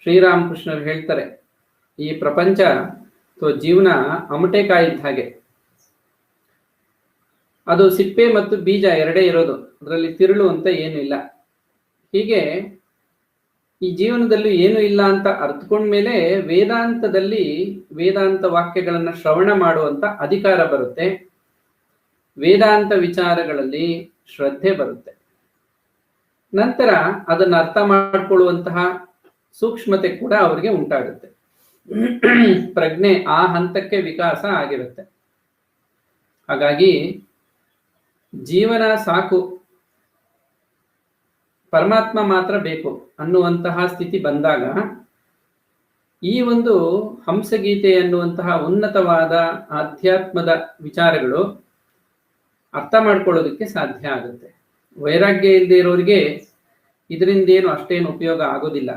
ಶ್ರೀರಾಮಕೃಷ್ಣರು ಹೇಳ್ತಾರೆ, ಈ ಪ್ರಪಂಚ ಅಥವಾ ಜೀವನ ಅಮಟೆಕಾಯಿ ಇದ್ದ ಹಾಗೆ. ಅದು ಸಿಪ್ಪೆ ಮತ್ತು ಬೀಜ ಎರಡೇ ಇರೋದು, ಅದರಲ್ಲಿ ತಿರುಳು ಅಂತ ಏನು ಇಲ್ಲ. ಹೀಗೆ ಈ ಜೀವನದಲ್ಲಿ ಏನು ಇಲ್ಲ ಅಂತ ಅರ್ಥಕೊಂಡ್ಮೇಲೆ ವೇದಾಂತದಲ್ಲಿ ವೇದಾಂತ ವಾಕ್ಯಗಳನ್ನ ಶ್ರವಣ ಮಾಡುವಂತ ಅಧಿಕಾರ ಬರುತ್ತೆ. ವೇದಾಂತ ವಿಚಾರಗಳಲ್ಲಿ ಶ್ರದ್ಧೆ ಬರುತ್ತೆ. ನಂತರ ಅದನ್ನು ಅರ್ಥ ಮಾಡಿಕೊಳ್ಳುವಂತಹ ಸೂಕ್ಷ್ಮತೆ ಕೂಡ ಅವರಿಗೆ ಉಂಟಾಗುತ್ತೆ. ಪ್ರಜ್ಞೆ ಆ ಹಂತಕ್ಕೆ ವಿಕಾಸ ಆಗಿರುತ್ತೆ. ಹಾಗಾಗಿ ಜೀವನ ಸಾಕು, ಪರಮಾತ್ಮ ಮಾತ್ರ ಬೇಕು ಅನ್ನುವಂತಹ ಸ್ಥಿತಿ ಬಂದಾಗ ಈ ಒಂದು ಹಂಸಗೀತೆ ಅನ್ನುವಂತಹ ಉನ್ನತವಾದ ಆಧ್ಯಾತ್ಮದ ವಿಚಾರಗಳು ಅರ್ಥ ಮಾಡ್ಕೊಳ್ಳೋದಕ್ಕೆ ಸಾಧ್ಯ ಆಗುತ್ತೆ. ವೈರಾಗ್ಯ ಇಲ್ಲದೆ ಇರೋರಿಗೆ ಇದರಿಂದೇನು ಅಷ್ಟೇನು ಉಪಯೋಗ ಆಗೋದಿಲ್ಲ.